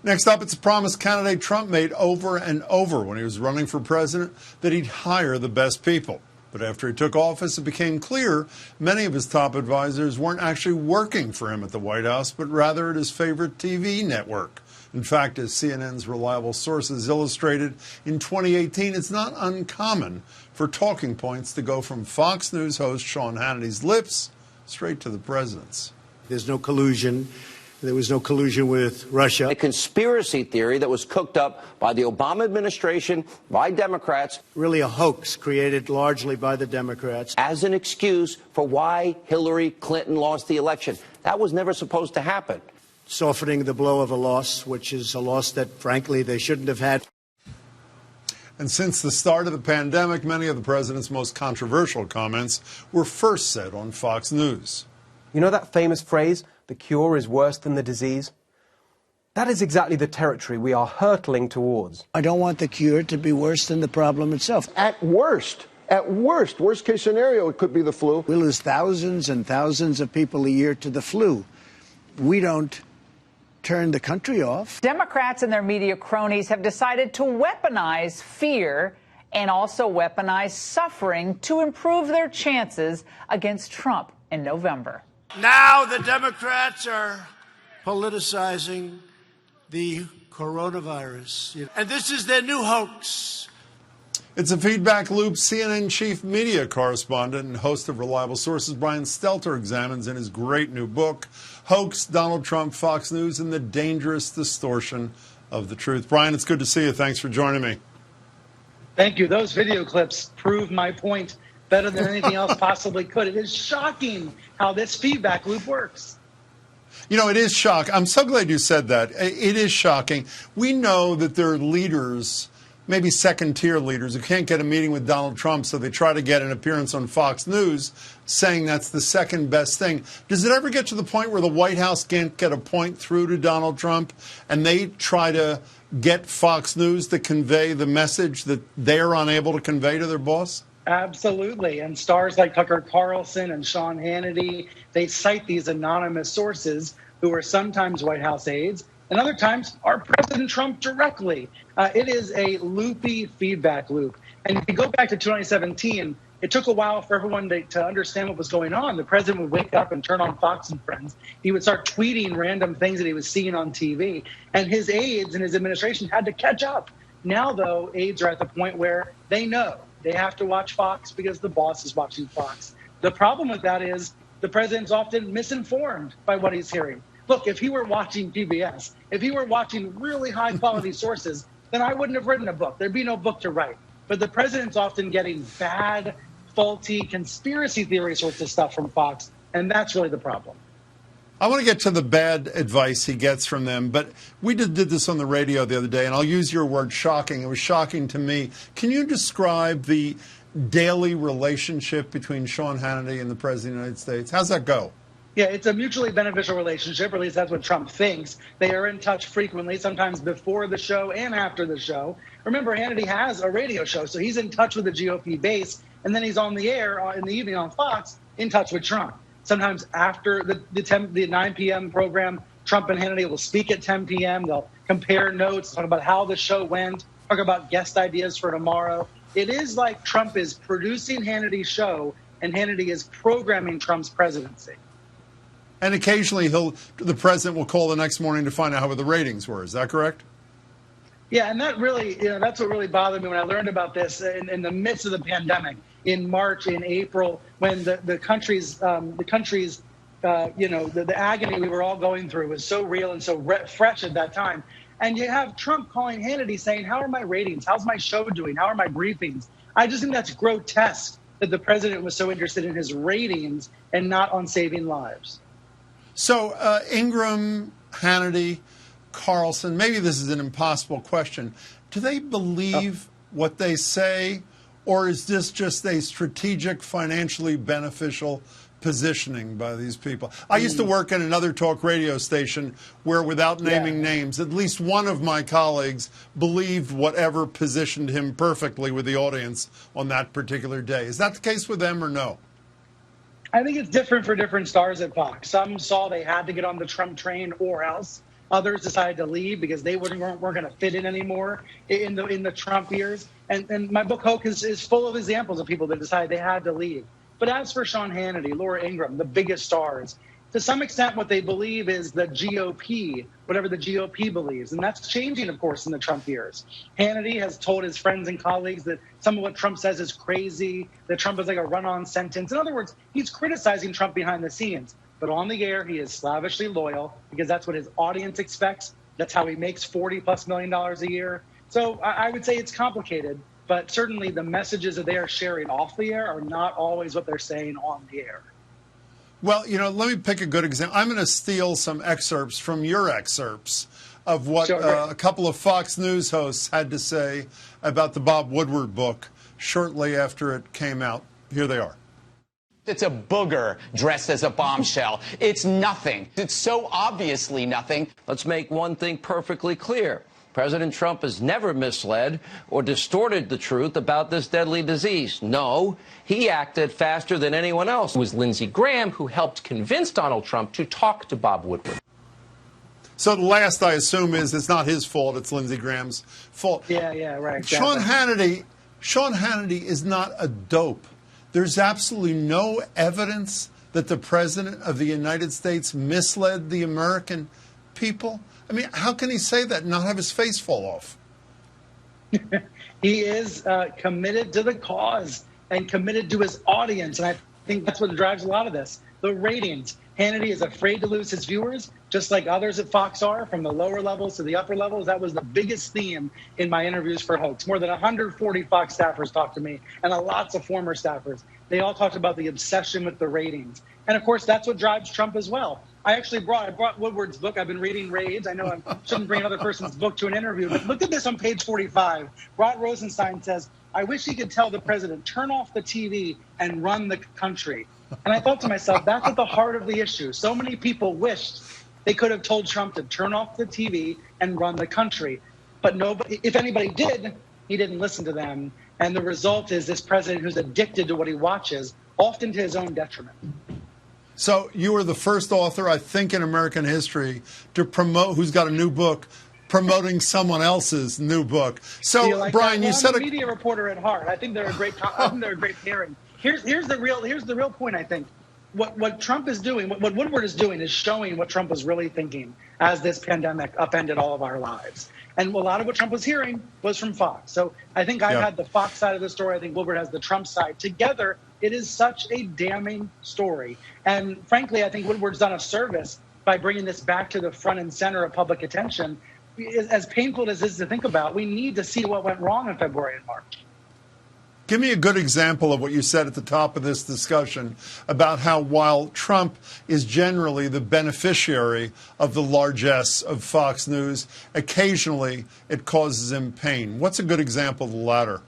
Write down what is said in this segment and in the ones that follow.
Next up, it's a promise candidate Trump made over and over when he was running for president that he'd hire the best people. But after he took office, it became clear many of his top advisors weren't actually working for him at the White House, but rather at his favorite TV network. In fact, as CNN's reliable sources illustrated, in 2018, it's not uncommon for talking points to go from Fox News host Sean Hannity's lips straight to the president's. There's no collusion. There was no collusion with Russia. A conspiracy theory that was cooked up by the Obama administration, by Democrats. Really a hoax created largely by the Democrats. As an excuse for why Hillary Clinton lost the election. That was never supposed to happen. Softening the blow of a loss, which is a loss that, frankly, they shouldn't have had. And since the start of the pandemic, many of the president's most controversial comments were first said on Fox News. You know that famous phrase, the cure is worse than the disease? That is exactly the territory we are hurtling towards. I don't want the cure to be worse than the problem itself. At worst case scenario, it could be the flu. We lose thousands and thousands of people a year to the flu. We don't turn the country off. Democrats and their media cronies have decided to weaponize fear and also weaponize suffering to improve their chances against Trump in November. Now the Democrats are politicizing the coronavirus. And this is their new hoax. It's a feedback loop CNN chief media correspondent and host of Reliable Sources, Brian Stelter, examines in his great new book, Hoax, Donald Trump, Fox News, and the Dangerous Distortion of the Truth. Brian, it's good to see you. Thanks for joining me. Thank you. Those video clips prove my point better than anything else possibly could. It is shocking how this feedback loop works. You know, it is shocking. I'm so glad you said that. It is shocking. We know that there are leaders, maybe second-tier leaders, who can't get a meeting with Donald Trump, so they try to get an appearance on Fox News, saying that's the second best thing. Does it ever get to the point where the White House can't get a point through to Donald Trump, and they try to get Fox News to convey the message that they're unable to convey to their boss? Absolutely. And stars like Tucker Carlson and Sean Hannity, they cite these anonymous sources who are sometimes White House aides and other times are President Trump directly. It is a loopy feedback loop. And if you go back to 2017, it took a while for everyone to understand what was going on. The president would wake up and turn on Fox and Friends. He would start tweeting random things that he was seeing on TV. And his aides and his administration had to catch up. Now, though, aides are at the point where they know they have to watch Fox because the boss is watching Fox. The problem with that is the president's often misinformed by what he's hearing. Look, if he were watching PBS, if he were watching really high-quality sources, then I wouldn't have written a book. There'd be no book to write. But the president's often getting bad, faulty, conspiracy theory sorts of stuff from Fox, and that's really the problem. I want to get to the bad advice he gets from them, but we did this on the radio the other day, and I'll use your word shocking. It was shocking to me. Can you describe the daily relationship between Sean Hannity and the President of the United States? How's that go? Yeah, it's a mutually beneficial relationship, or at least that's what Trump thinks. They are in touch frequently, sometimes before the show and after the show. Remember, Hannity has a radio show, so he's in touch with the GOP base, and then he's on the air in the evening on Fox in touch with Trump. Sometimes after the 9 p.m. program, Trump and Hannity will speak at 10 p.m. They'll compare notes, talk about how the show went, talk about guest ideas for tomorrow. It is like Trump is producing Hannity's show, and Hannity is programming Trump's presidency. And occasionally the president will call the next morning to find out how the ratings were. Is that correct? Yeah, and that really, that's what really bothered me when I learned about this in the midst of the pandemic in March, in April, when the country's the agony we were all going through was so real and so fresh at that time. And you have Trump calling Hannity saying, how are my ratings? How's my show doing? How are my briefings? I just think that's grotesque that the president was so interested in his ratings and not on saving lives. So Ingram, Hannity, Carlson, maybe this is an impossible question. Do they believe what they say, or is this just a strategic, financially beneficial positioning by these people? I used to work at another talk radio station where, without naming names, at least one of my colleagues believed whatever positioned him perfectly with the audience on that particular day. Is that the case with them or no? I think it's different for different stars at Fox. Some saw they had to get on the Trump train or else. Others decided to leave because they weren't going to fit in anymore in the Trump years. And my book, Hoax, is full of examples of people that decided they had to leave. But as for Sean Hannity, Laura Ingraham, the biggest stars, to some extent what they believe is the GOP, whatever the GOP believes. And that's changing, of course, in the Trump years. Hannity has told his friends and colleagues that some of what Trump says is crazy, that Trump is like a run-on sentence. In other words, he's criticizing Trump behind the scenes. But on the air, he is slavishly loyal because that's what his audience expects. That's how he makes $40+ million a year. So I would say it's complicated, but certainly the messages that they are sharing off the air are not always what they're saying on the air. Well, let me pick a good example. I'm going to steal some excerpts from your excerpts of what a couple of Fox News hosts had to say about the Bob Woodward book shortly after it came out. Here they are. It's a booger dressed as a bombshell. It's nothing. It's so obviously nothing. Let's make one thing perfectly clear. President Trump has never misled or distorted the truth about this deadly disease. No, he acted faster than anyone else. It was Lindsey Graham who helped convince Donald Trump to talk to Bob Woodward. So the last, I assume, is it's not his fault, it's Lindsey Graham's fault. Yeah, right. Exactly. Sean Hannity is not a dope. There's absolutely no evidence that the President of the United States misled the American people. I mean, how can he say that and not have his face fall off? He is committed to the cause and committed to his audience. And I think that's what drives a lot of this. The ratings. Hannity is afraid to lose his viewers, just like others at Fox are, from the lower levels to the upper levels. That was the biggest theme in my interviews for Hoax. More than 140 Fox staffers talked to me, and lots of former staffers. They all talked about the obsession with the ratings. And, of course, that's what drives Trump as well. I brought Woodward's book. I've been reading Raids. I know I shouldn't bring another person's book to an interview, but look at this on page 45. Rod Rosenstein says, I wish he could tell the president, turn off the TV and run the country. And I thought to myself, that's at the heart of the issue. So many people wished they could have told Trump to turn off the TV and run the country. But nobody, if anybody did, he didn't listen to them. And the result is this president who's addicted to what he watches, often to his own detriment. So you were the first author, I think, in American history to promote, who's got a new book, promoting someone else's new book. So, Brian, you said I'm a media reporter at heart. I think they're a great pairing. Here's the real point. I think what Trump is doing, what Woodward is doing, is showing what Trump was really thinking as this pandemic upended all of our lives. And a lot of what Trump was hearing was from Fox. So I think I've had the Fox side of the story. I think Woodward has the Trump side. Together, it is such a damning story. And frankly, I think Woodward's done a service by bringing this back to the front and center of public attention. As painful as this is to think about, we need to see what went wrong in February and March. Give me a good example of what you said at the top of this discussion about how while Trump is generally the beneficiary of the largesse of Fox News, occasionally it causes him pain. What's a good example of the latter?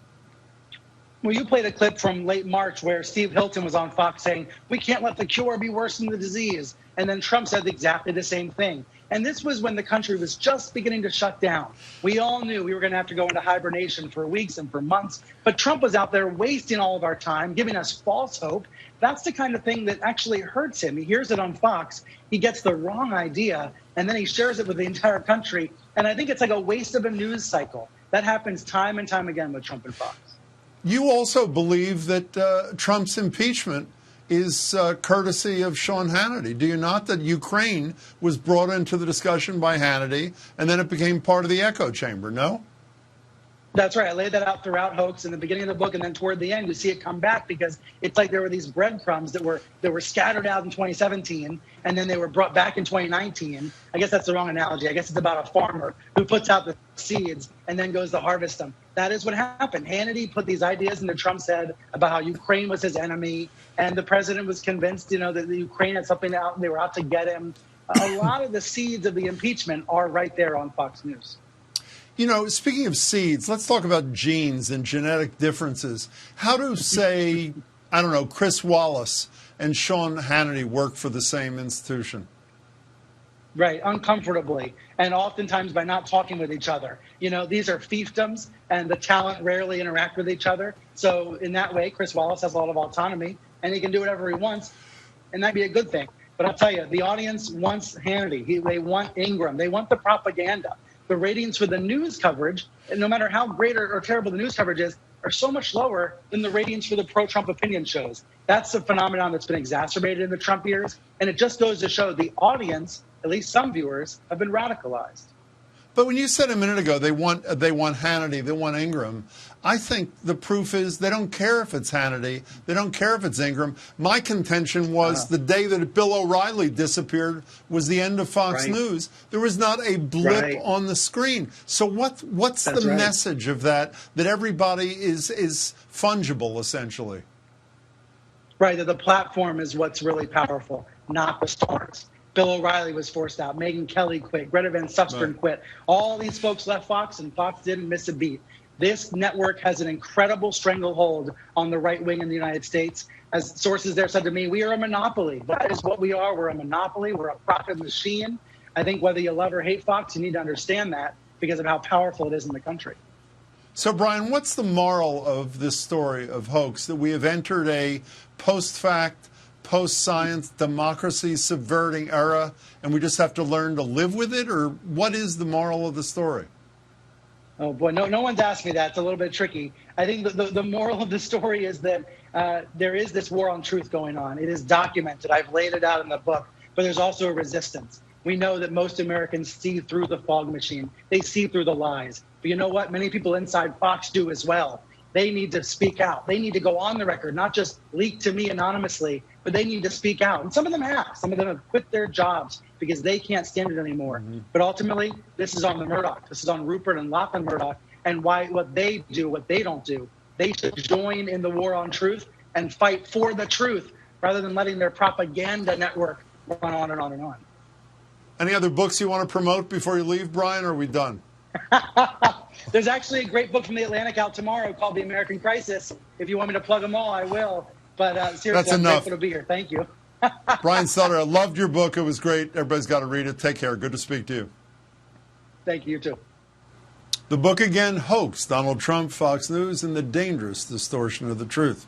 Well, you played a clip from late March where Steve Hilton was on Fox saying, we can't let the cure be worse than the disease. And then Trump said exactly the same thing. And this was when the country was just beginning to shut down. We all knew we were going to have to go into hibernation for weeks and for months. But Trump was out there wasting all of our time, giving us false hope. That's the kind of thing that actually hurts him. He hears it on Fox. He gets the wrong idea, and then he shares it with the entire country. And I think it's like a waste of a news cycle. That happens time and time again with Trump and Fox. You also believe that Trump's impeachment is courtesy of Sean Hannity. Do you not? That Ukraine was brought into the discussion by Hannity, and then it became part of the echo chamber, no? That's right. I laid that out throughout Hoax in the beginning of the book, and then toward the end, you see it come back because it's like there were these breadcrumbs that were scattered out in 2017, and then they were brought back in 2019. I guess that's the wrong analogy. I guess it's about a farmer who puts out the seeds and then goes to harvest them. That is what happened. Hannity put these ideas into Trump's head about how Ukraine was his enemy, and the president was convinced, that the Ukraine had something out and they were out to get him. A lot of the seeds of the impeachment are right there on Fox News. Speaking of seeds, let's talk about genes and genetic differences. How do, say, Chris Wallace and Sean Hannity work for the same institution? Right, uncomfortably, and oftentimes by not talking with each other. These are fiefdoms, and the talent rarely interact with each other. So in that way, Chris Wallace has a lot of autonomy, and he can do whatever he wants, and that'd be a good thing. But I'll tell you, the audience wants Hannity. They want Ingram. They want the propaganda. The ratings for the news coverage, and no matter how great or terrible the news coverage is, are so much lower than the ratings for the pro-Trump opinion shows. That's a phenomenon that's been exacerbated in the Trump years, and it just goes to show the audience, at least some viewers, have been radicalized. But when you said a minute ago they want Hannity, they want Ingram, I think the proof is they don't care if it's Hannity, they don't care if it's Ingram. My contention was the day that Bill O'Reilly disappeared was the end of Fox News. There was not a blip on the screen. So what's the message of that everybody is fungible, essentially? Right, that the platform is what's really powerful, not the stars. Bill O'Reilly was forced out. Megyn Kelly quit. Greta Van Susteren quit. All these folks left Fox, and Fox didn't miss a beat. This network has an incredible stranglehold on the right wing in the United States. As sources there said to me, we are a monopoly. That is what we are. We're a monopoly. We're a profit machine. I think whether you love or hate Fox, you need to understand that because of how powerful it is in the country. So, Brian, what's the moral of this story of Hoax, that we have entered a post-fact, post-science, democracy subverting era, and we just have to learn to live with it? Or what is the moral of the story? Oh, boy, no one's asked me that. It's a little bit tricky. I think the moral of the story is that there is this war on truth going on. It is documented. I've laid it out in the book, but there's also a resistance. We know that most Americans see through the fog machine. They see through the lies. But you know what? Many people inside Fox do as well. They need to speak out. They need to go on the record, not just leak to me anonymously, but they need to speak out. And some of them have. Some of them have quit their jobs because they can't stand it anymore. But ultimately, this is on the Murdoch. This is on Rupert and Lachlan Murdoch and what they do, what they don't do. They should join in the war on truth and fight for the truth rather than letting their propaganda network run on and on and on. Any other books you want to promote before you leave, Brian, or are we done? There's actually a great book from The Atlantic out tomorrow called The American Crisis. If you want me to plug them all, I will. But seriously, That's I'm enough. grateful to be here. Thank you. Brian Stelter, I loved your book. It was great. Everybody's got to read it. Take care. Good to speak to you. Thank you, you too. The book again, Hoax, Donald Trump, Fox News, and the Dangerous Distortion of the Truth.